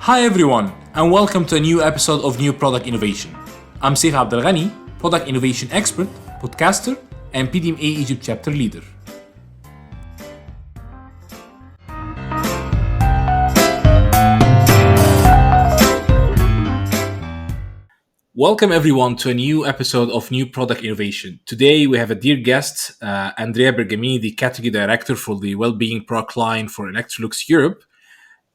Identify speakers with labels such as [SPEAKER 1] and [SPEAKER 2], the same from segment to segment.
[SPEAKER 1] Hi everyone, and welcome to a new episode of New Product Innovation. I'm Saif Abdelghani, Product Innovation Expert, podcaster, and PDMA Egypt Chapter Leader. Welcome everyone to a new episode of New Product Innovation. Today we have a dear guest, Andrea Bergamini, the Category Director for the Wellbeing product line for Electrolux Europe.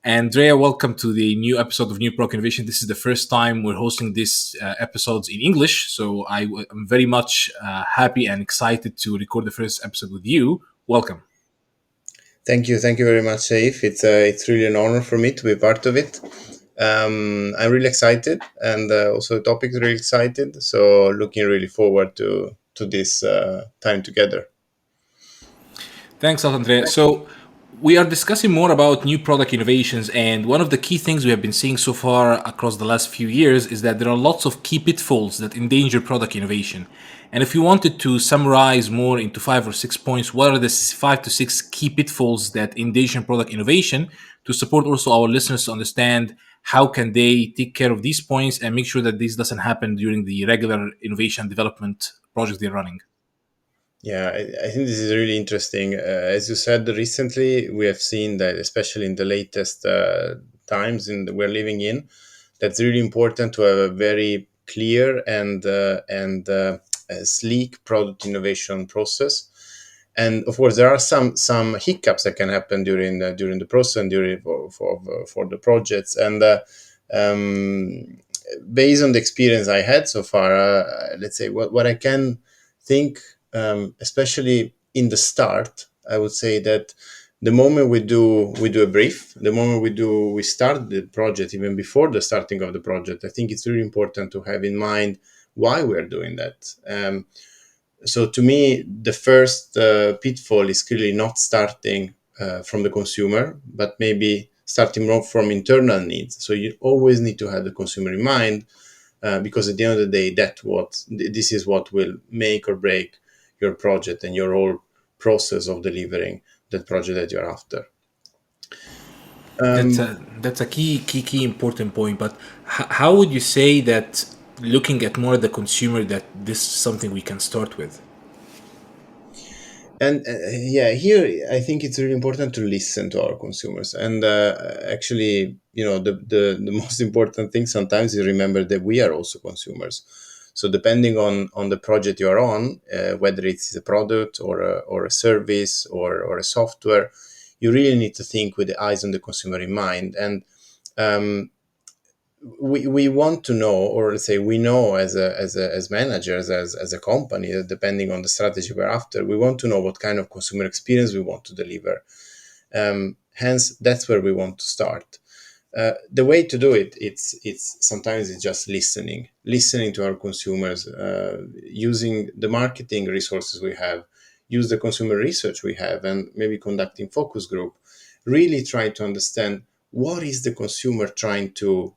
[SPEAKER 1] Andrea, welcome to the new episode of New Product Innovation. This is the first time we're hosting these episodes in English, so I'm very much happy and excited to record the first episode with you. Welcome.
[SPEAKER 2] Thank you very much, Saif. It's really an honor for me to be part of it. I'm really excited, and also the topic is really excited. So looking really forward to this time together.
[SPEAKER 1] Thanks a lot, Andrea. So we are discussing more about new product innovations, and one of the key things we have been seeing so far across the last few years is that there are lots of key pitfalls that endanger product innovation. And if you wanted to summarize more into 5 or 6 points, what are the 5 to 6 key pitfalls that endanger product innovation to support also our listeners to understand how can they take care of these points and make sure that this doesn't happen during the regular innovation development projects they're running?
[SPEAKER 2] Yeah, I think this is really interesting. As you said, recently we have seen that, especially in the latest times we're living in, that's really important to have a very clear and sleek product innovation process. And of course, there are some hiccups that can happen during the process and during for the projects. And based on the experience I had so far, let's say what I can think, especially in the start, I would say that the moment we do a brief, the moment we start the project, even before the starting of the project, I think it's really important to have in mind why we're doing that. So to me, the first pitfall is clearly not starting from the consumer, but maybe starting more from internal needs. So you always need to have the consumer in mind, because at the end of the day, this is what will make or break your project and your whole process of delivering that project that you're after.
[SPEAKER 1] That's a key important point. But how would you say that looking at more the consumer that this is something we can start with?
[SPEAKER 2] And yeah, here I think it's really important to listen to our consumers. And actually, the most important thing sometimes is remember that we are also consumers. So depending on the project you are on, whether it's a product or a service or a software, you really need to think with the eyes on the consumer in mind. And um, we want to know, or let's say we know as managers, as a company, depending on the strategy we're after, we want to know what kind of consumer experience we want to deliver. Hence, that's where we want to start. The way to do it's sometimes it's just listening to our consumers, using the marketing resources we have, use the consumer research we have, and maybe conducting focus group. Really try to understand what is the consumer trying to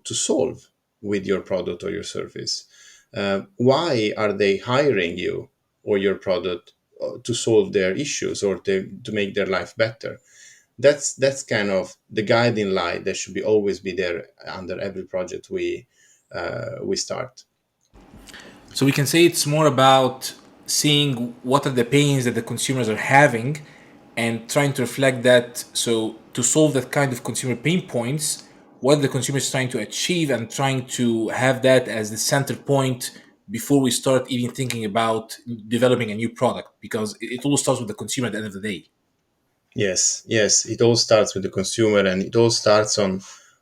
[SPEAKER 2] solve with your product or your service. Why are they hiring you or your product to solve their issues or to make their life better? That's kind of the guiding light that should always be there under every project we start.
[SPEAKER 1] So we can say it's more about seeing what are the pains that the consumers are having and trying to reflect that. So to solve that kind of consumer pain points, what the consumer is trying to achieve, and trying to have that as the center point before we start even thinking about developing a new product, because it all starts with the consumer at the end of the day.
[SPEAKER 2] Yes, it all starts with the consumer, and it all starts on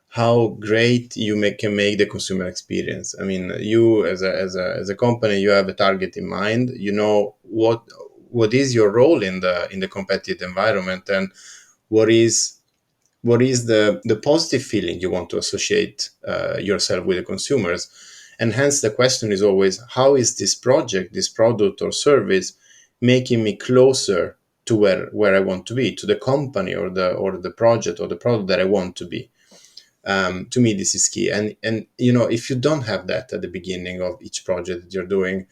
[SPEAKER 2] how great can make the consumer experience. I mean, you as a company, you have a target in mind. You know what is your role in the competitive environment, and what is the positive feeling you want to associate yourself with the consumers. And hence the question is always, how is this project, this product or service making me closer to where I want to be, to the company or the project or the product that I want to be. To me, this is key. And if you don't have that at the beginning of each project that you're doing,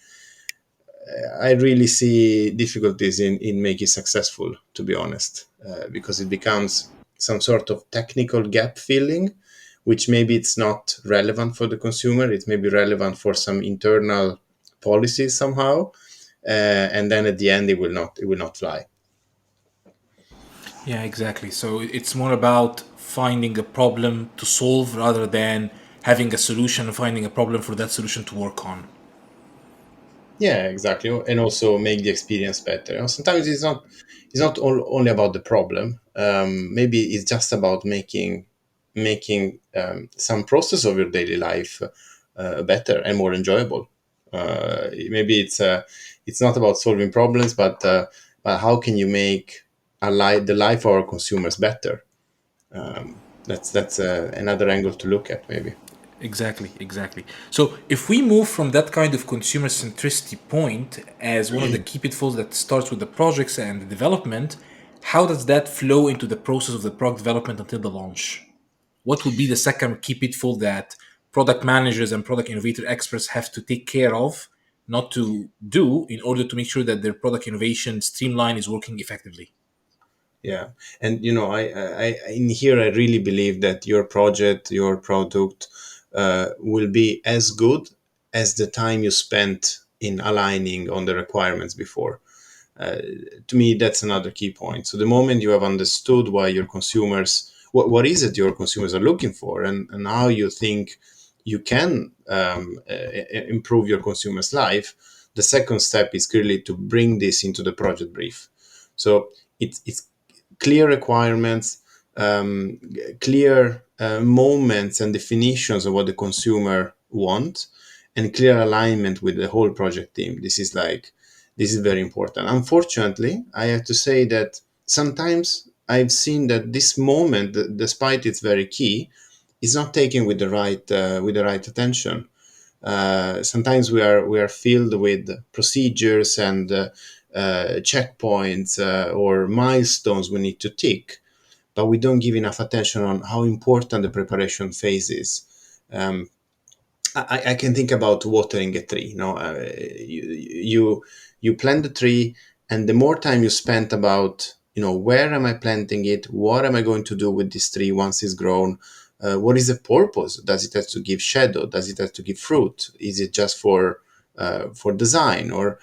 [SPEAKER 2] I really see difficulties in making it successful, to be honest, because it becomes some sort of technical gap filling, which maybe it's not relevant for the consumer. It may be relevant for some internal policies somehow, and then at the end it will not fly.
[SPEAKER 1] Yeah, exactly. So it's more about finding a problem to solve rather than having a solution and finding a problem for that solution to work on.
[SPEAKER 2] Yeah, exactly, and also make the experience better. Sometimes it's not only about the problem. Maybe it's just about making some process of your daily life better and more enjoyable. Maybe it's not about solving problems, but how can you make the life of our consumers better? That's another angle to look at, maybe.
[SPEAKER 1] Exactly, exactly. So if we move from that kind of consumer centricity point as one of the key pitfalls that starts with the projects and the development, how does that flow into the process of the product development until the launch? What would be the second key pitfall that product managers and product innovator experts have to take care of, not to do, in order to make sure that their product innovation streamline is working effectively?
[SPEAKER 2] Yeah, and in here I really believe that your project, your product, will be as good as the time you spent in aligning on the requirements before. To me, that's another key point. So the moment you have understood why your consumers, what is it your consumers are looking for, and how you think you can improve your consumer's life, the second step is clearly to bring this into the project brief. So it's clear requirements, clear moments and definitions of what the consumer wants, and clear alignment with the whole project team. This is very important. Unfortunately, I have to say that sometimes I've seen that this moment, despite it's very key, is not taken with the right attention. Sometimes we are filled with procedures and checkpoints or milestones we need to tick, but we don't give enough attention on how important the preparation phase is. Um, I can think about watering a tree. You plant the tree, and the more time you spend about where am I planting it, what am I going to do with this tree once it's grown, what is the purpose? Does it have to give shadow? Does it have to give fruit? Is it just for design? Or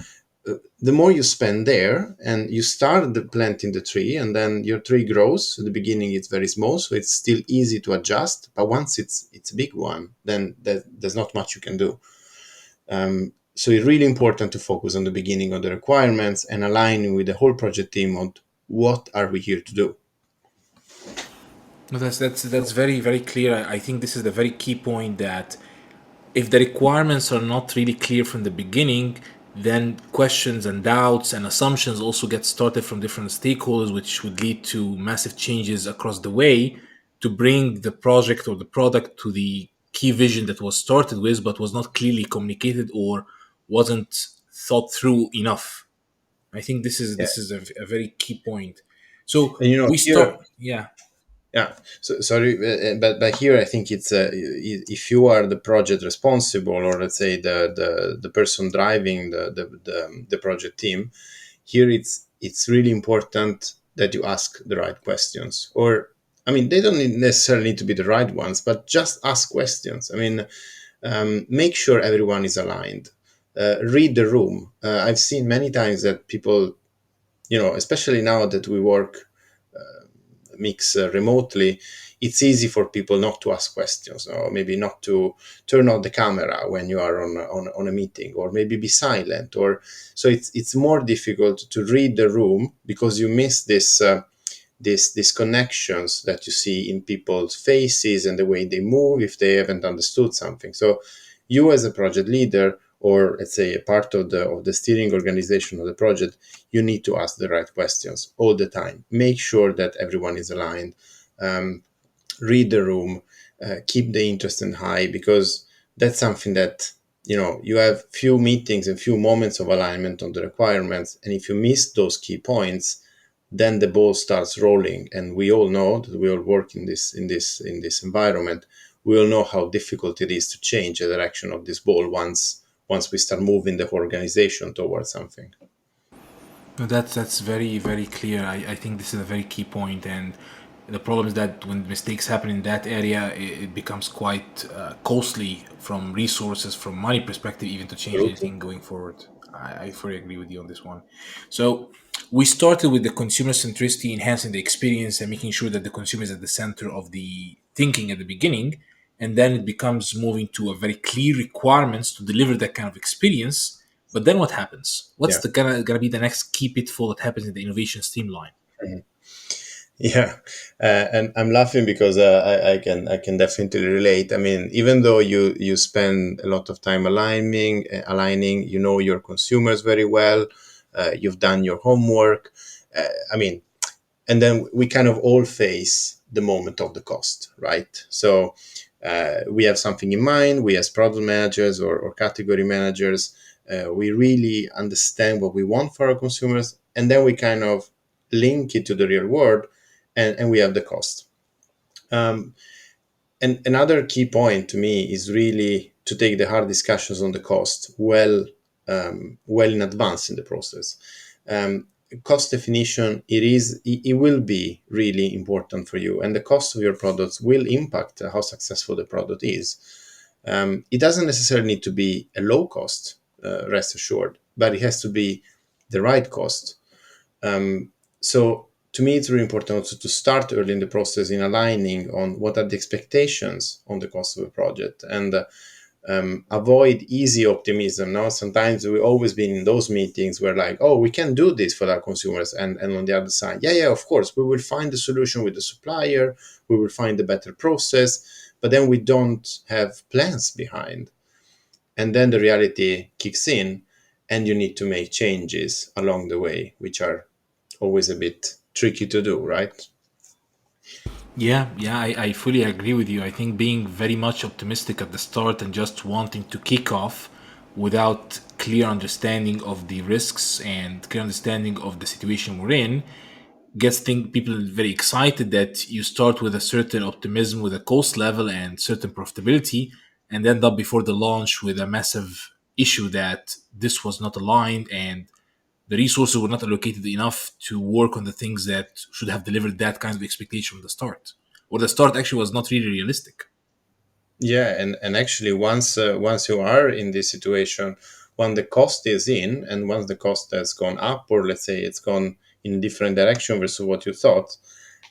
[SPEAKER 2] the more you spend there, and you start planting the tree, and then your tree grows. At the beginning it's very small, so it's still easy to adjust, but once it's a big one, then there's not much you can do. So it's really important to focus on the beginning of the requirements and aligning with the whole project team on what are we here to do.
[SPEAKER 1] No, that's very very clear. I think this is the very key point that if the requirements are not really clear from the beginning, then questions and doubts and assumptions also get started from different stakeholders, which would lead to massive changes across the way to bring the project or the product to the key vision that was started with, but was not clearly communicated or wasn't thought through enough. I think this is
[SPEAKER 2] Yeah.
[SPEAKER 1] a very key point. So
[SPEAKER 2] And
[SPEAKER 1] we
[SPEAKER 2] here,
[SPEAKER 1] start, yeah.
[SPEAKER 2] yeah. So sorry, but here I think it's if you are the project responsible, or let's say the person driving the project team, here it's really important that you ask the right questions. Or I mean, they don't necessarily need to be the right ones, but just ask questions. I mean, make sure everyone is aligned. Read the room. I've seen many times that people, especially now that we work mix remotely, it's easy for people not to ask questions, or maybe not to turn on the camera when you are on a meeting, or maybe be silent. Or so it's more difficult to read the room because you miss these connections that you see in people's faces and the way they move if they haven't understood something. So you, as a project leader, or let's say a part of the steering organization of the project, you need to ask the right questions all the time. Make sure that everyone is aligned. Read the room. Keep the interest in high, because that's something that you have few meetings and few moments of alignment on the requirements, and if you miss those key points, then the ball starts rolling. And we all know that we all work in this environment. We all know how difficult it is to change the direction of this ball once we start moving the organization towards something.
[SPEAKER 1] No, that's very very clear. I think this is a very key point, and The problem is that when mistakes happen in that area, it becomes quite costly from resources, from money perspective, even to change
[SPEAKER 2] Absolutely.
[SPEAKER 1] anything going forward. I fully agree with you on this one. So we started with the consumer centricity, enhancing the experience and making sure that the consumer is at the center of the thinking at the beginning. And then it becomes moving to a very clear requirements to deliver that kind of experience. But then what happens? What's
[SPEAKER 2] Yeah.
[SPEAKER 1] the gonna be the next key pitfall that happens in the innovation streamline?
[SPEAKER 2] Yeah, and I'm laughing because I can definitely relate. I mean, even though you spend a lot of time aligning, you know your consumers very well, you've done your homework. I mean, and then we kind of all face the moment of the cost, right? So we have something in mind. We as product managers or category managers, we really understand what we want for our consumers, and then we kind of link it to the real world, and we have the cost. Um, and another key point to me is really to take the hard discussions on the cost well in advance in the process. Um, Cost definition, it will be really important for you, and the cost of your products will impact how successful the product is. It doesn't necessarily need to be a low cost, rest assured, but it has to be the right cost. So to me, it's really important also to start early in the process in aligning on what are the expectations on the cost of a project, and avoid easy optimism. Now, sometimes we always been in those meetings where like, oh, we can do this for our consumers, and on the other side, yeah, of course, we will find the solution with the supplier, we will find a better process, but then we don't have plans behind, and then the reality kicks in, and you need to make changes along the way, which are always a bit tricky to do, right?
[SPEAKER 1] Yeah, I fully agree with you. I think being very much optimistic at the start and just wanting to kick off without clear understanding of the risks and clear understanding of the situation we're in gets people very excited that you start with a certain optimism with a cost level and certain profitability and end up before the launch with a massive issue that this was not aligned and the resources were not allocated enough to work on the things that should have delivered that kind of expectation from the start, or the start actually was not really realistic.
[SPEAKER 2] Yeah, and actually, once you are in this situation, when the cost is in, and once the cost has gone up, or let's say it's gone in a different direction versus what you thought,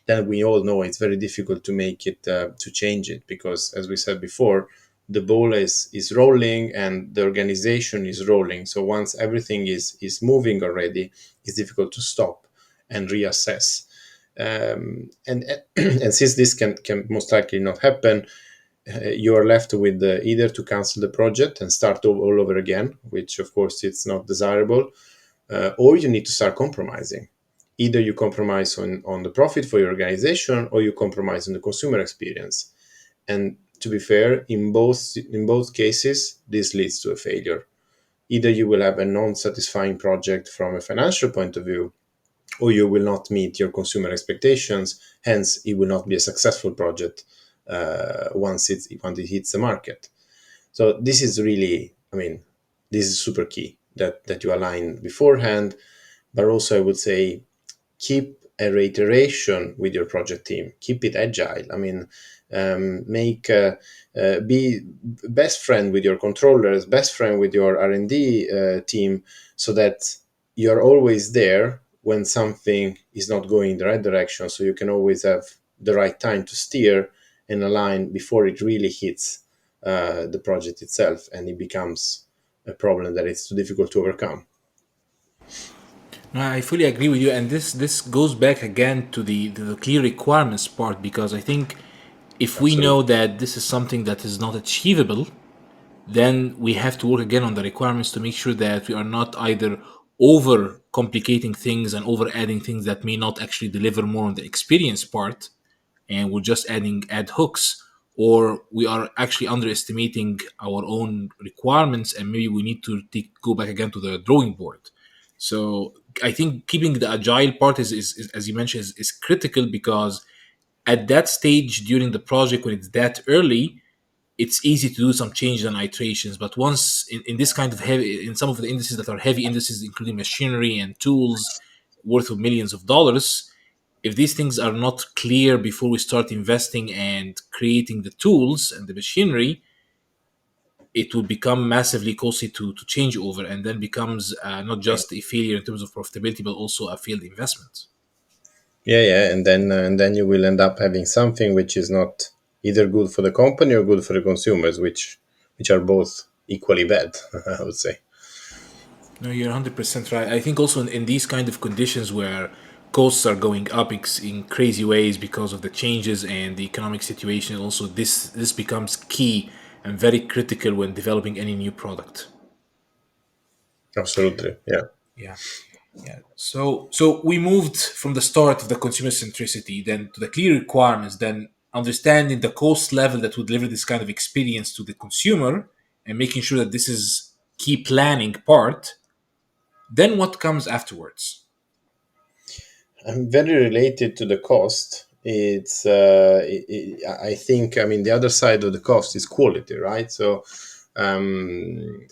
[SPEAKER 2] then we all know it's very difficult to make it to change it, because as we said before, the ball is rolling and the organization is rolling. So once everything is moving already, it's difficult to stop and reassess. And and since this can most likely not happen, you are left with either to cancel the project and start all over again, which of course it's not desirable, or you need to start compromising. Either you compromise on the profit for your organization, or you compromise on the consumer experience. And to be fair, in both cases, this leads to a failure. Either you will have a non-satisfying project from a financial point of view, or you will not meet your consumer expectations. Hence, it will not be a successful project once it hits the market. So this is really, I mean, this is super key that you align beforehand, but also I would say keep a reiteration with your project team. Keep it agile. I mean, make be best friend with your controllers, best friend with your R&D team, so that you're always there when something is not going in the right direction. So you can always have the right time to steer and align before it really hits the project itself, and it becomes a problem that it's too difficult to overcome.
[SPEAKER 1] No, I fully agree with you, and this goes back again to the clear requirements part because I think if we know
[SPEAKER 2] Absolutely.
[SPEAKER 1] that this is something that is not achievable, then we have to work again on the requirements to make sure that we are not either over complicating things and over adding things that may not actually deliver more on the experience part and we're just adding ad hooks, or we are actually underestimating our own requirements and maybe we need to go back again to the drawing board. So I think keeping the agile part is as you mentioned is critical because at that stage during the project when it's that early it's easy to do some changes and iterations. But once in this kind of heavy, in some of the indices that are heavy indices, including machinery and tools worth of millions of dollars, if these things are not clear before we start investing and creating the tools and the machinery, it will become massively costly to change over, and then becomes not just a failure in terms of profitability, but also a failed investment.
[SPEAKER 2] Yeah, and then you will end up having something which is not either good for the company or good for the consumers, which are both equally bad, I would say.
[SPEAKER 1] No, you're 100% right. I think also in these kind of conditions where costs are going up in crazy ways because of the changes and the economic situation, also this becomes key and very critical when developing any new product.
[SPEAKER 2] Absolutely, yeah.
[SPEAKER 1] Yeah. Yeah. So we moved from the start of the consumer centricity, then to the clear requirements, then understanding the cost level that would deliver this kind of experience to the consumer, and making sure that this is key planning part. Then what comes afterwards?
[SPEAKER 2] I'm very related to the cost. It's I think, I mean, the other side of the cost is quality, right? So um,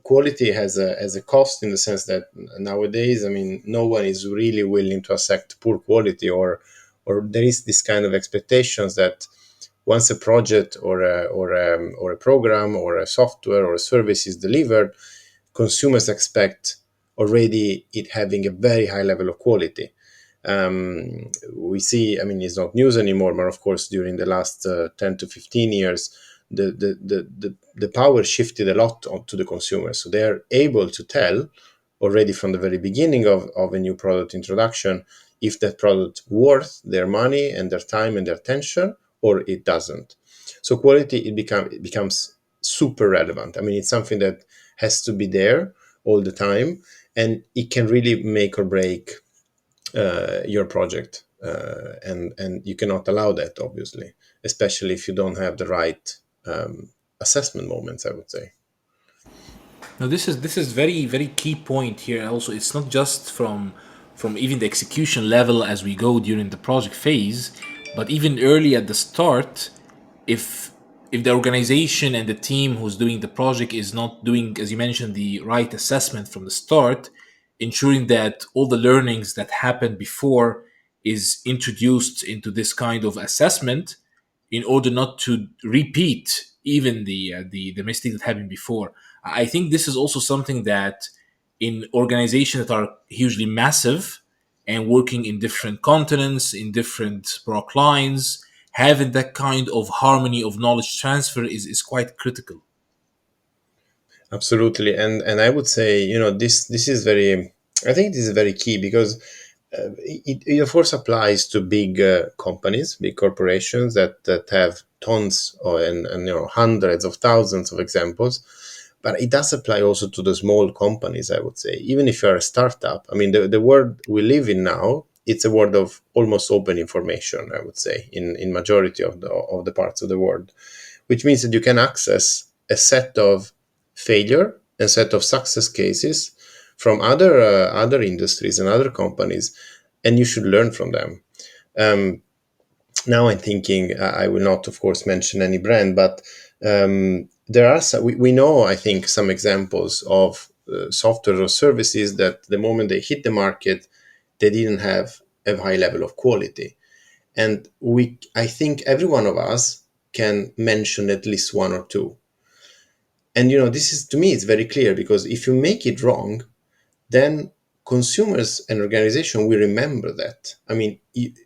[SPEAKER 2] quality has a cost in the sense that nowadays, I mean, no one is really willing to accept poor quality, or there is this kind of expectations that once a project or a program or a software or a service is delivered, consumers expect already it having a very high level of quality. We see, I mean, it's not news anymore, but of course, during the last 10 to 15 years, the power shifted a lot to the consumer. So they're able to tell already from the very beginning of a new product introduction if that product worth their money and their time and their attention, or it doesn't. So quality, it becomes super relevant. I mean, it's something that has to be there all the time, and it can really make or break your project, and you cannot allow that, obviously, especially if you don't have the right assessment moments, I would say.
[SPEAKER 1] Now this is very key point here. Also, it's not just from even the execution level as we go during the project phase, but even early at the start, if if the organization and the team who's doing the project is not doing, as you mentioned, the right assessment from the start, ensuring that all the learnings that happened before is introduced into this kind of assessment in order not to repeat even the mistake that happened before. I think this is also something that in organizations that are hugely massive and working in different continents, in different product lines, having that kind of harmony of knowledge transfer is quite critical.
[SPEAKER 2] Absolutely, and I would say, this is very. I think this is very key because it of course applies to big companies, big corporations that have tons and hundreds of thousands of examples. But it does apply also to the small companies, I would say. Even if you're a startup, I mean, the world we live in now, it's a world of almost open information, I would say, in majority of the parts of the world, which means that you can access a set of failure and set of success cases from other industries and other companies, and you should learn from them. Um, Now I'm thinking, I will not, of course, mention any brand, but there are some, we know, I think, some examples of software or services that the moment they hit the market, they didn't have a high level of quality. And I think every one of us can mention at least one or two. And this is, to me, it's very clear, because if you make it wrong, then consumers and organization will remember that. I mean,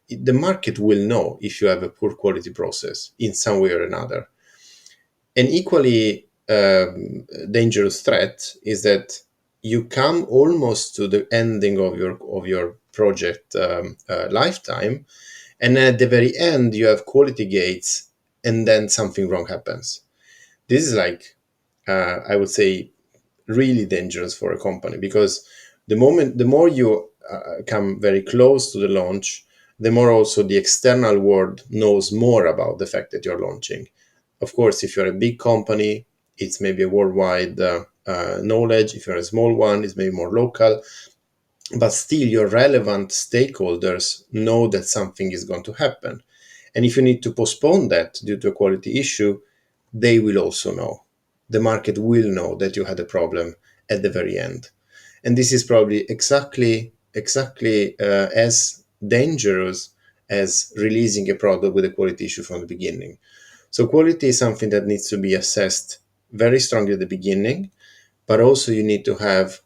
[SPEAKER 2] the market will know if you have a poor quality process in some way or another. An equally dangerous threat is that you come almost to the ending of your project lifetime, and at the very end you have quality gates, and then something wrong happens. This is like, I would say, really dangerous for a company, because the more you come very close to the launch, the more also the external world knows more about the fact that you're launching. Of course, if you're a big company, it's maybe a worldwide knowledge. If you're a small one, it's maybe more local, but still your relevant stakeholders know that something is going to happen. And if you need to postpone that due to a quality issue, they will also know. The market will know that you had a problem at the very end. And this is probably exactly as dangerous as releasing a product with a quality issue from the beginning. So quality is something that needs to be assessed very strongly at the beginning, but also you need to have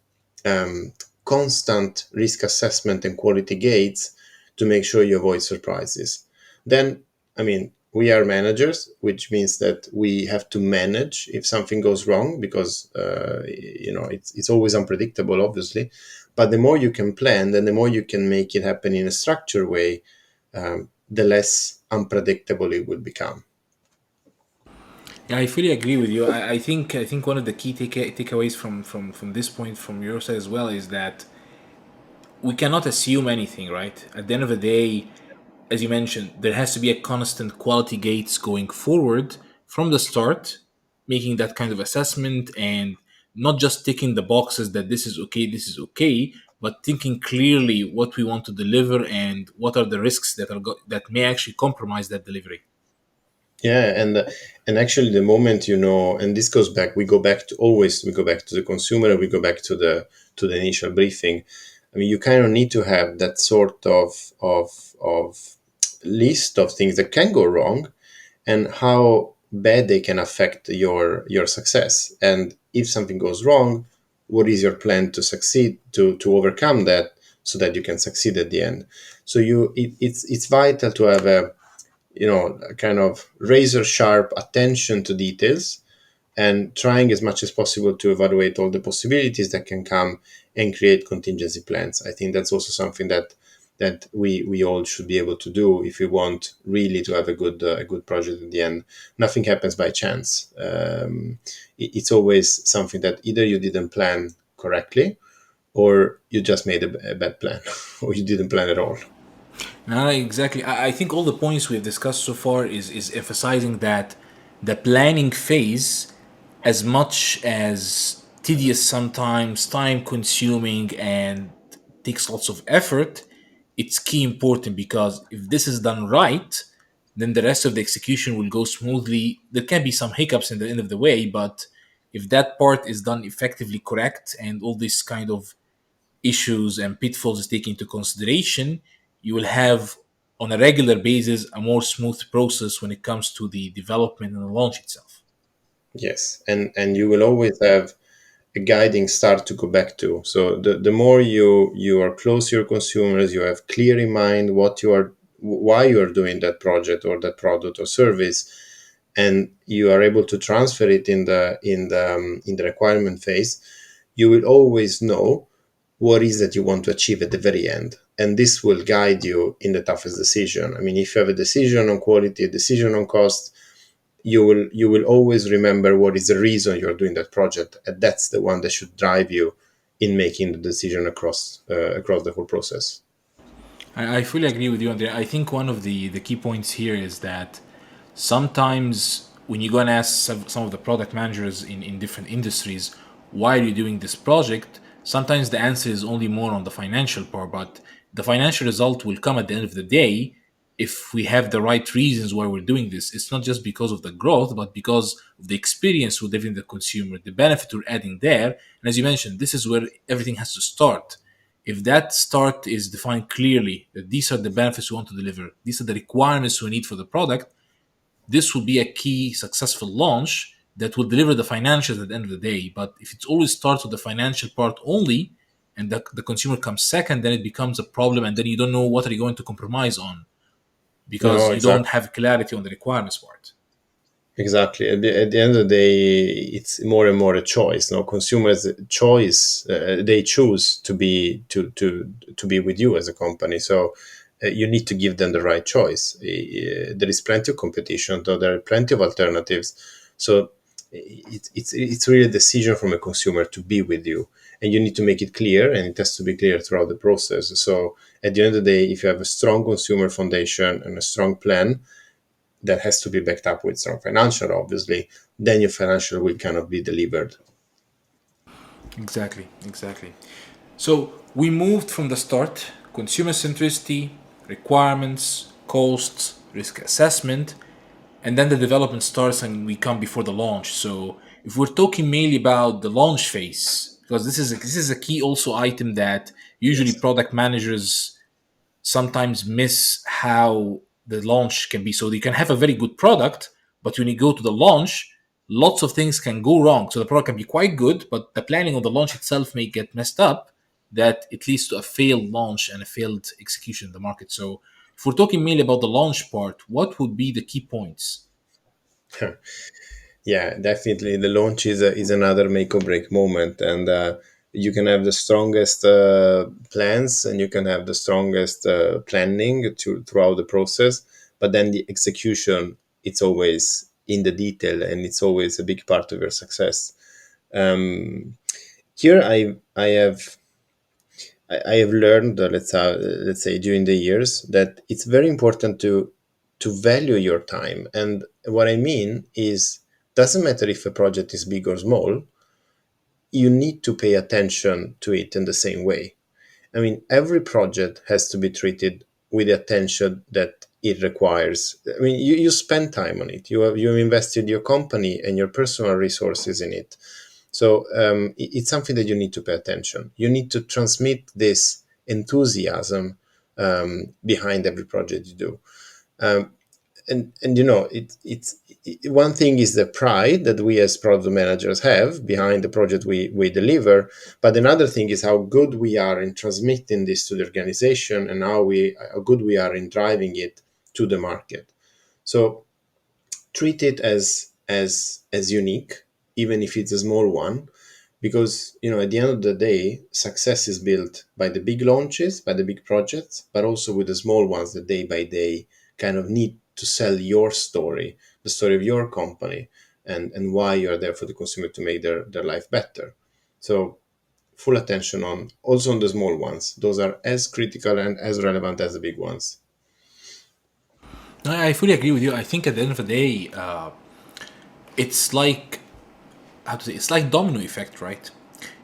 [SPEAKER 2] um, constant risk assessment and quality gates to make sure you avoid surprises. Then, I mean, we are managers, which means that we have to manage if something goes wrong because it's always unpredictable, obviously. But the more you can plan, then the more you can make it happen in a structured way, the less unpredictable it will become.
[SPEAKER 1] Yeah, I fully agree with you. I think one of the key takeaways from this point from your side as well is that we cannot assume anything, right? At the end of the day, as you mentioned, there has to be a constant quality gates going forward from the start, making that kind of assessment and not just ticking the boxes that this is okay, but thinking clearly what we want to deliver and what are the risks that may actually compromise that delivery.
[SPEAKER 2] Yeah, and actually, the moment and this goes back, we go back to the consumer, and we go back to the initial briefing. I mean, you kind of need to have that sort of list of things that can go wrong, and how bad they can affect your success. And if something goes wrong, what is your plan to succeed to overcome that so that you can succeed at the end? So it's vital to have a kind of razor sharp attention to details and trying as much as possible to evaluate all the possibilities that can come and create contingency plans. I think that's also something that we all should be able to do if we want really to have a good project at the end. Nothing happens by chance. It's always something that either you didn't plan correctly, or you just made a bad plan, or you didn't plan at all.
[SPEAKER 1] No, exactly. I think all the points we've discussed so far is emphasizing that the planning phase, as much as tedious sometimes, time consuming, and takes lots of effort, it's key important because if this is done right, then the rest of the execution will go smoothly. There can be some hiccups in the end of the way, but if that part is done effectively correct and all this kind of issues and pitfalls is taken into consideration, you will have on a regular basis a more smooth process when it comes to the development and the launch itself.
[SPEAKER 2] Yes, and you will always have a guiding star to go back to. So the more you are close to your consumers, you have clear in mind why you are doing that project or that product or service, and you are able to transfer it in the requirement phase. You will always know what is that you want to achieve at the very end, and this will guide you in the toughest decision. I mean, if you have a decision on quality, a decision on cost, you will always remember what is the reason you're doing that project, and that's the one that should drive you in making the decision across the whole process.
[SPEAKER 1] I fully agree with you, Andrea. I think one of the key points here is that sometimes when you go and ask some of the product managers in different industries, why are you doing this project? Sometimes the answer is only more on the financial part, but the financial result will come at the end of the day if we have the right reasons why we're doing this. It's not just because of the growth, but because of the experience we're giving the consumer, the benefit we're adding there. And as you mentioned, this is where everything has to start. If that start is defined clearly, that these are the benefits we want to deliver, these are the requirements we need for the product, this will be a key successful launch that will deliver the financials at the end of the day. But if it always starts with the financial part only and the consumer comes second, then it becomes a problem, and then you don't know what are you going to compromise on because
[SPEAKER 2] No,
[SPEAKER 1] you don't
[SPEAKER 2] exactly.
[SPEAKER 1] have clarity on the requirements part.
[SPEAKER 2] Exactly. At the end of the day, it's more and more a choice. No, consumers choice. They choose to be with you as a company. So you need to give them the right choice. There is plenty of competition, though there are plenty of alternatives. So it's really a decision from a consumer to be with you, and you need to make it clear, and it has to be clear throughout the process. So at the end of the day, if you have a strong consumer foundation and a strong plan that has to be backed up with strong financial, obviously, then your financial will kind of be delivered.
[SPEAKER 1] Exactly, exactly. So we moved from the start consumer centricity, requirements, costs, risk assessment, and then the development starts and we come before the launch. So if we're talking mainly about the launch phase, because this is a key also item that usually
[SPEAKER 2] Yes.
[SPEAKER 1] product managers sometimes miss how the launch can be. So you can have a very good product, but when you go to the launch, lots of things can go wrong. So the product can be quite good, but the planning of the launch itself may get messed up, that it leads to a failed launch and a failed execution in the market. So if we're talking mainly about the launch part, what would be the key points?
[SPEAKER 2] Yeah, definitely. The launch is another make or break moment, and you can have the strongest plans, and you can have the strongest planning throughout the process, but then the execution, it's always in the detail, and it's always a big part of your success. Um, Here, I have learned, let's say, during the years, that it's very important to value your time. And what I mean is, doesn't matter if a project is big or small, you need to pay attention to it in the same way. I mean, every project has to be treated with the attention that it requires. I mean, you spend time on it. You have invested your company and your personal resources in it. So it's something that you need to pay attention. You need to transmit this enthusiasm behind every project you do. Um, and one thing is the pride that we as product managers have behind the project we deliver, but another thing is how good we are in transmitting this to the organization, and how good we are in driving it to the market. So treat it as unique, even if it's a small one, because at the end of the day, success is built by the big launches, by the big projects, but also with the small ones that day by day kind of need to sell your story, the story of your company, and why you're there for the consumer to make their life better. So full attention on also on the small ones. Those are as critical and as relevant as the big ones.
[SPEAKER 1] I fully agree with you. I think at the end of the day, it's like, how to say, it's like domino effect, right?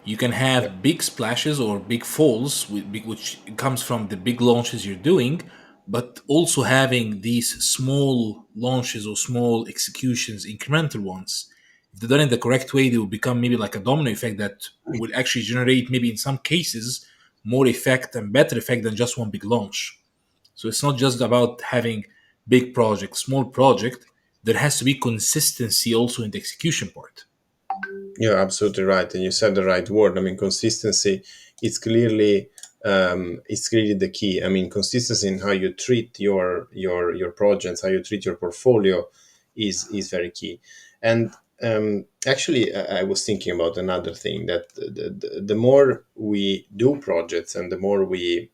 [SPEAKER 1] You can
[SPEAKER 2] Yeah.
[SPEAKER 1] have big splashes or big falls, which comes from the big launches you're doing, but also having these small launches or small executions, incremental ones. If they're done in the correct way, they will become maybe like a domino effect that will actually generate, maybe in some cases, more effect and better effect than just one big launch. So it's not just about having big project, small project. There has to be consistency also in the execution part.
[SPEAKER 2] You're absolutely right, and you said the right word. I mean, consistency is clearly the key. I mean, consistency in how you treat your projects, how you treat your portfolio, is very key. And actually, I was thinking about another thing, that the more we do projects and the more we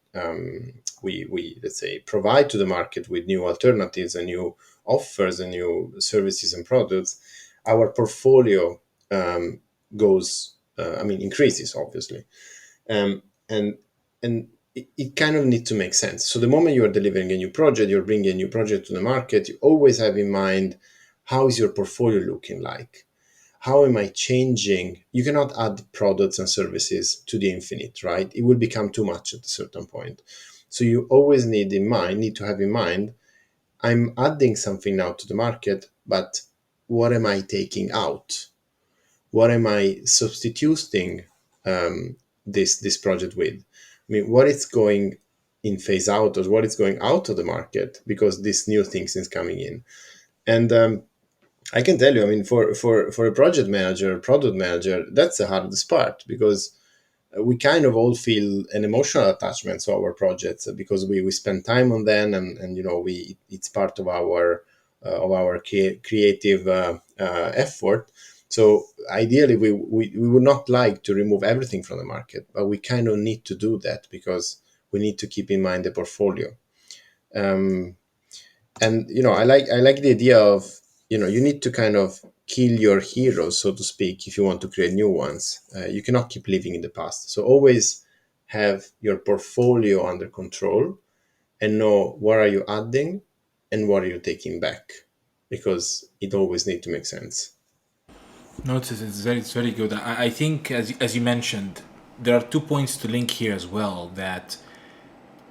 [SPEAKER 2] let's say provide to the market with new alternatives and new offers and new services and products, our portfolio goes, I mean, increases obviously, and it kind of needs to make sense. So the moment you are delivering a new project, you're bringing a new project to the market, you always have in mind, how is your portfolio looking like? How am I changing? You cannot add products and services to the infinite, right? It will become too much at a certain point. So you always need to have in mind, I'm adding something now to the market, but what am I taking out? What am I substituting this project with? I mean, what is going in phase out, or what is going out of the market because this new things is coming in? And I can tell you, I mean, for a project manager, product manager, that's the hardest part, because we kind of all feel an emotional attachment to our projects, because we spend time on them, and we it's part of our creative effort. So ideally, we would not like to remove everything from the market, but we kind of need to do that because we need to keep in mind the portfolio. Um, and I like the idea of, you need to kind of kill your heroes, so to speak, if you want to create new ones. You cannot keep living in the past, so always have your portfolio under control and know what are you adding and what are you taking back, because it always need to make sense.
[SPEAKER 1] No, it's very good. I think, as you mentioned, there are 2 points to link here as well. That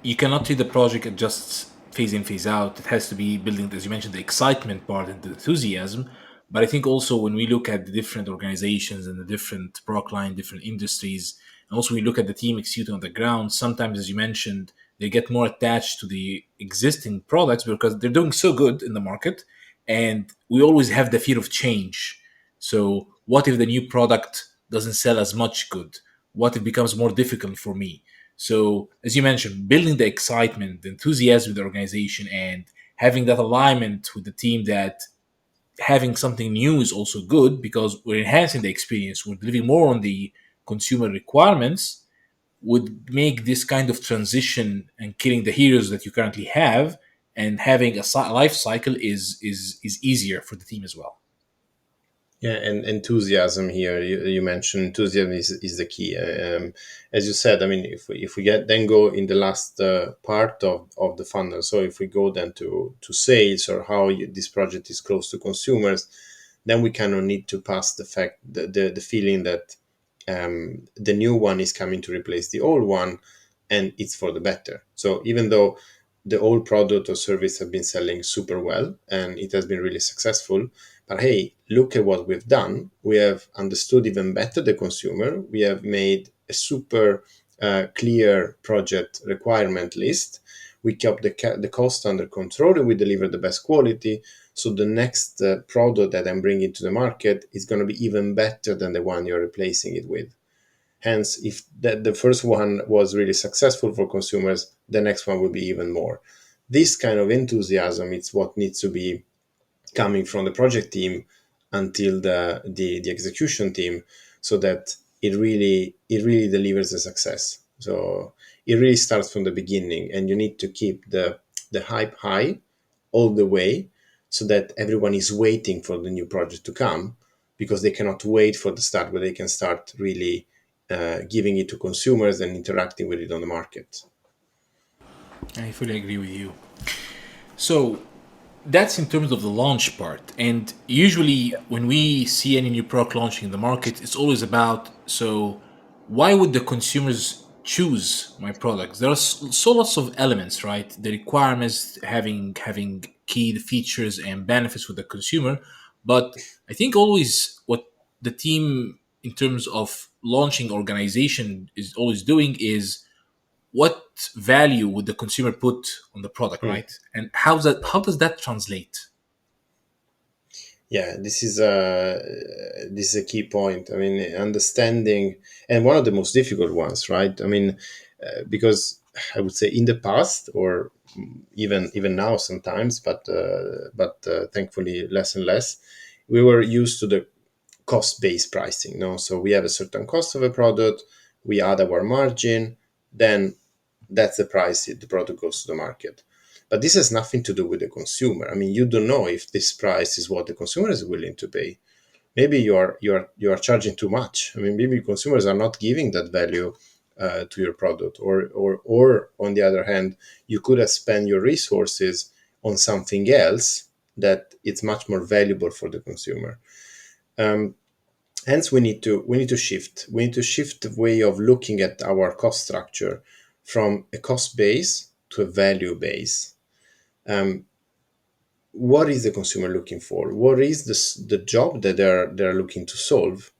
[SPEAKER 1] you cannot treat the project at just phase in, phase out. It has to be building, as you mentioned, the excitement part and the enthusiasm. But I think also when we look at the different organizations and the different product line, different industries, and also we look at the team executing on the ground, sometimes, as you mentioned, they get more attached to the existing products because they're doing so good in the market, and we always have the fear of change. So what if the new product doesn't sell as much good? What if it becomes more difficult for me? So as you mentioned, building the excitement, the enthusiasm of the organization, and having that alignment with the team that having something new is also good because we're enhancing the experience, we're delivering more on the consumer requirements, would make this kind of transition and killing the heroes that you currently have and having a life cycle is easier for the team as well.
[SPEAKER 2] Yeah, and enthusiasm here. You mentioned enthusiasm is the key. As you said, I mean, if we get then go in the last part of the funnel. So if we go then to sales or how this project is close to consumers, then we kind of need to pass the fact the feeling that the new one is coming to replace the old one, and it's for the better. So even though the old product or service have been selling super well and it has been really successful, but hey, look at what we've done. We have understood even better the consumer. We have made a super clear project requirement list. We kept the cost under control and we deliver the best quality. So the next product that I'm bringing to the market is going to be even better than the one you're replacing it with. Hence, if the first one was really successful for consumers, the next one will be even more. This kind of enthusiasm is what needs to be coming from the project team until the execution team, so that it really delivers a success. So it really starts from the beginning, and you need to keep the hype high all the way, so that everyone is waiting for the new project to come, because they cannot wait for the start where they can start really giving it to consumers and interacting with it on the market.
[SPEAKER 1] I fully agree with you. So that's in terms of the launch part. And usually, when we see any new product launching in the market, it's always about, so why would the consumers choose my products? There are so lots of elements, right? The requirements, having key features and benefits for the consumer. But I think always what the team, in terms of launching organization, is always doing is what value would the consumer put on the product,
[SPEAKER 2] Hmm.
[SPEAKER 1] right? And how does that translate?
[SPEAKER 2] Yeah, this is a key point. I mean, understanding, and one of the most difficult ones, right? I mean, because I would say in the past, or even now sometimes, but thankfully less and less, we were used to the cost-based pricing. No, so we have a certain cost of a product, we add our margin, then that's the price the product goes to the market. But this has nothing to do with the consumer. I mean, you don't know if this price is what the consumer is willing to pay. Maybe you are charging too much. I mean, maybe consumers are not giving that value to your product, or on the other hand, you could have spent your resources on something else that it's much more valuable for the consumer. Hence, we need to shift. We need to shift the way of looking at our cost structure from a cost base to a value base. What is the consumer looking for? What is the job that they're looking to solve?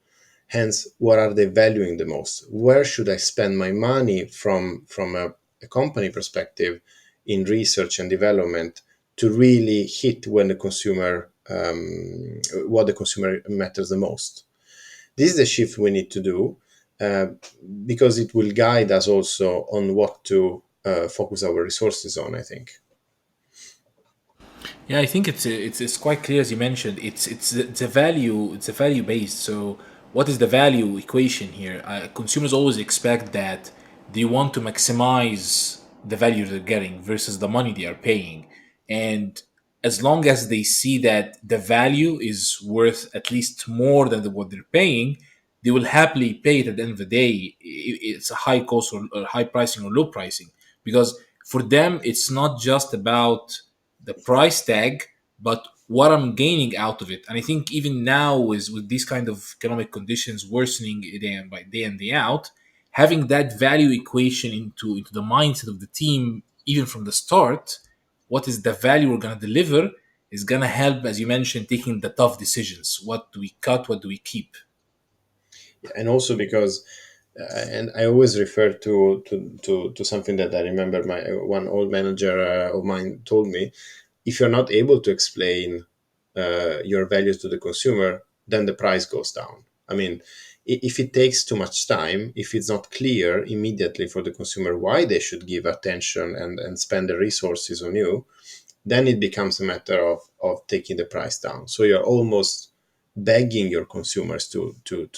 [SPEAKER 2] Hence, what are they valuing the most? Where should I spend my money from a company perspective in research and development to really hit when the consumer what the consumer matters the most? This is the shift we need to do, uh, because it will guide us also on what to focus our resources on, I think.
[SPEAKER 1] Yeah, I think it's quite clear as you mentioned. It's a value based. So what is the value equation here? Consumers always expect that they want to maximize the value they're getting versus the money they are paying, and as long as they see that the value is worth at least more than what they're paying, they will happily pay it at the end of the day. It's a high cost or high pricing or low pricing, because for them it's not just about the price tag, but what I'm gaining out of it. And I think even now, is with these kind of economic conditions worsening day and by day and day out, having that value equation into the mindset of the team, even from the start, what is the value we're gonna deliver, is gonna help, as you mentioned, taking the tough decisions. What do we cut? What do we keep?
[SPEAKER 2] And also because and I always refer to something that I remember my one old manager of mine told me: if you're not able to explain your values to the consumer, then the price goes down. I mean, if it takes too much time, if it's not clear immediately for the consumer why they should give attention and spend the resources on you, then it becomes a matter of taking the price down. So you're almost begging your consumers to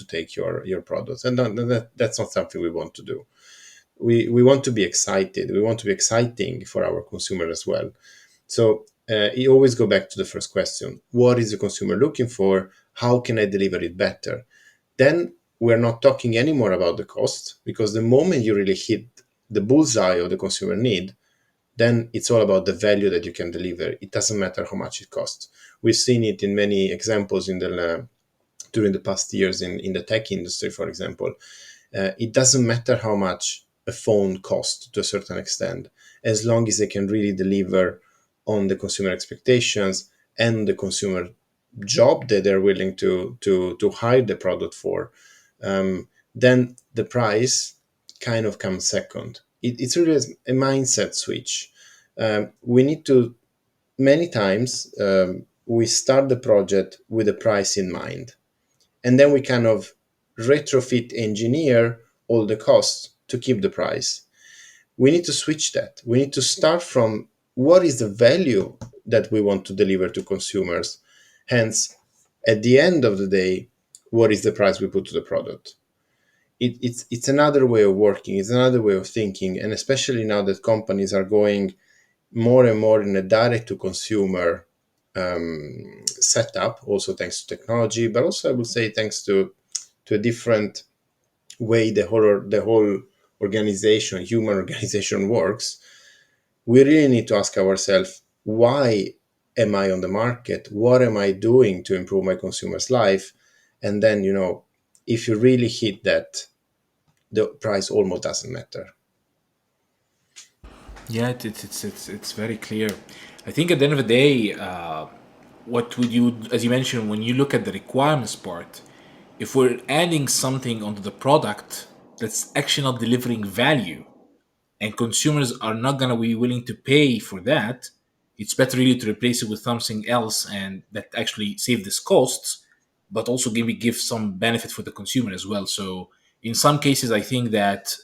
[SPEAKER 2] take your products, and that's not something we want to do. We want to be excited. We want to be exciting for our consumer as well. So you always go back to the first question: what is the consumer looking for? How can I deliver it better? Then we're not talking anymore about the cost, because the moment you really hit the bullseye of the consumer need, then it's all about the value that you can deliver. It doesn't matter how much it costs. We've seen it in many examples during the past years in the tech industry, for example. It doesn't matter how much a phone costs to a certain extent, as long as they can really deliver on the consumer expectations and the consumer job that they're willing to hire the product for. Then the price kind of comes second. It's really a mindset switch. We need to, many times, we start the project with a price in mind, and then we kind of retrofit engineer all the costs to keep the price. We need to switch that. We need to start from what is the value that we want to deliver to consumers. Hence, at the end of the day, what is the price we put to the product? It's another way of working. It's another way of thinking, and especially now that companies are going more and more in a direct to consumer setup, also thanks to technology, but also I would say thanks to a different way the whole organization, human organization works. We really need to ask ourselves, why am I on the market? What am I doing to improve my consumer's life? And then, if you really hit that, the price almost doesn't matter.
[SPEAKER 1] Yeah, it's very clear. I think at the end of the day, what would you, as you mentioned, when you look at the requirements part, if we're adding something onto the product that's actually not delivering value, and consumers are not going to be willing to pay for that, it's better really to replace it with something else and that actually save this costs, but also give some benefit for the consumer as well. So in some cases, I think that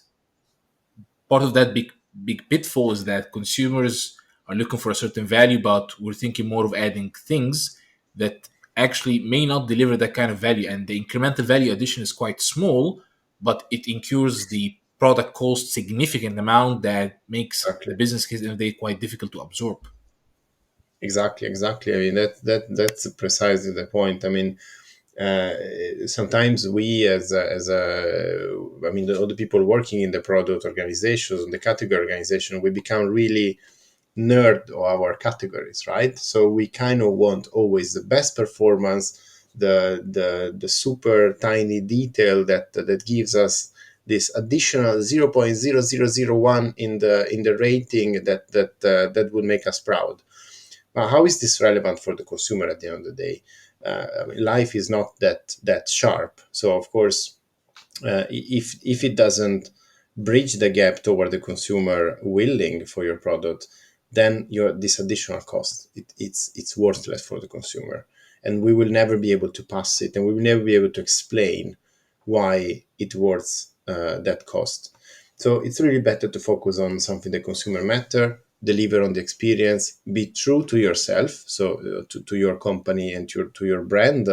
[SPEAKER 1] part of that big pitfall is that consumers are looking for a certain value, but we're thinking more of adding things that actually may not deliver that kind of value, and the incremental value addition is quite small, but it incurs the product cost significant amount that makes the
[SPEAKER 2] Exactly.
[SPEAKER 1] business case in the day quite difficult to absorb.
[SPEAKER 2] Exactly. I mean, that's precisely the point. I mean, sometimes we I mean, all the people working in the product organizations and the category organization, we become really nerd of our categories, right? So we kind of want always the best performance, the super tiny detail that gives us this additional 0.0001 in the rating that would make us proud. How is this relevant for the consumer at the end of the day? I mean, life is not that sharp. So of course, if it doesn't bridge the gap toward the consumer willing for your product, then your this additional cost, it's worthless for the consumer, and we will never be able to pass it, and we will never be able to explain why it worth that cost. So it's really better to focus on something that consumer matter, deliver on the experience, be true to yourself, so to your company and to your brand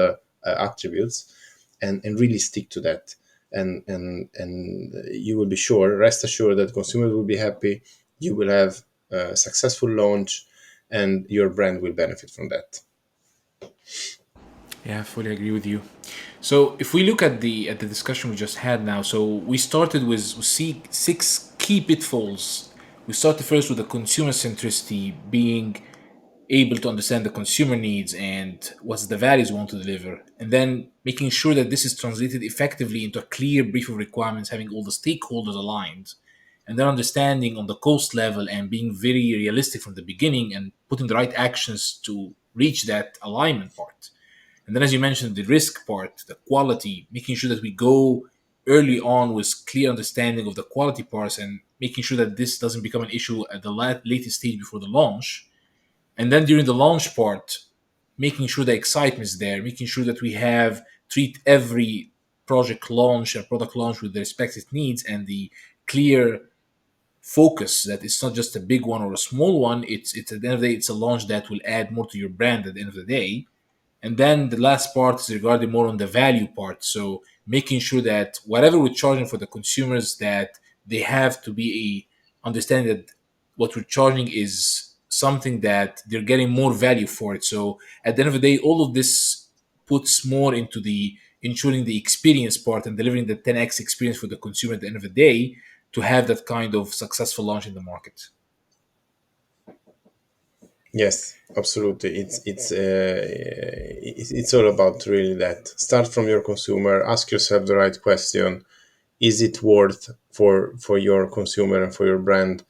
[SPEAKER 2] attributes, and really stick to that. And you will be sure, rest assured, that consumers will be happy. You will have a successful launch, and your brand will benefit from that.
[SPEAKER 1] Yeah, I fully agree with you. So if we look at the discussion we just had now, so we started with six key pitfalls. We started first with the consumer centricity, being able to understand the consumer needs and what's the values we want to deliver, and then making sure that this is translated effectively into a clear brief of requirements, having all the stakeholders aligned, and then understanding on the cost level and being very realistic from the beginning and putting the right actions to reach that alignment part. And then, as you mentioned, the risk part, the quality, making sure that we go early on with clear understanding of the quality parts and making sure that this doesn't become an issue at the latest stage before the launch. And then during the launch part, making sure the excitement is there, making sure that we have treat every project launch or product launch with the respective needs and the clear focus that it's not just a big one or a small one. It's at the end of the day, it's a launch that will add more to your brand at the end of the day. And then the last part is regarding more on the value part. So making sure that whatever we're charging for the consumers, that they have to be understanding that what we're charging is something that they're getting more value for it. So at the end of the day, all of this puts more into the ensuring the experience part and delivering the 10x experience for the consumer at the end of the day to have that kind of successful launch in the market.
[SPEAKER 2] Yes, absolutely. It's all about really that. Start from your consumer. Ask yourself the right question: is it worth for your consumer and for your brand?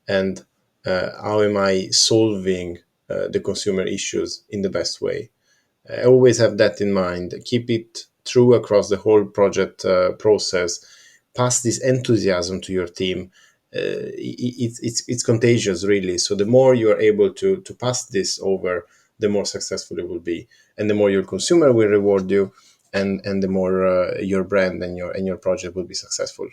[SPEAKER 2] And how am I solving the consumer issues in the best way? I always have that in mind. Keep it true across the whole project process. Pass this enthusiasm to your team. It's contagious, really. So the more you are able to pass this over, the more successful it will be, and the more your consumer will reward you, and the more your brand and your project will be successful.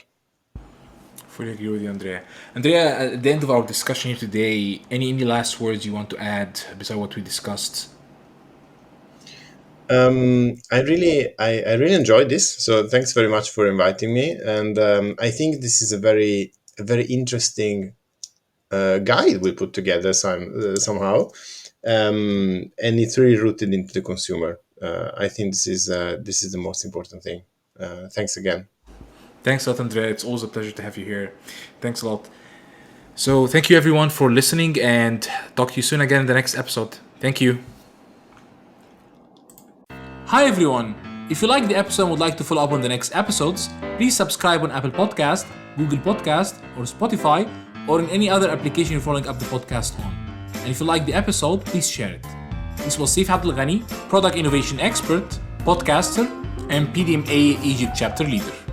[SPEAKER 1] Fully agree with you, Andrea. Andrea, at the end of our discussion here today, any last words you want to add besides what we discussed?
[SPEAKER 2] I really enjoyed this. So thanks very much for inviting me. And I think this is a very interesting guide we put together somehow, and it's really rooted into the consumer. I think this is the most important thing. Thanks again.
[SPEAKER 1] Thanks a lot, Andrea. It's always a pleasure to have you here. Thanks a lot. So thank you everyone for listening, and talk to you soon again in the next episode. Thank you. Hi everyone. If you like the episode and would like to follow up on the next episodes, please subscribe on Apple Podcast, Google Podcast, or Spotify, or in any other application you're following up the podcast on. And if you like the episode, please share it. This was Saif Abdelghani, Product Innovation Expert, Podcaster, and PDMA Egypt Chapter Leader.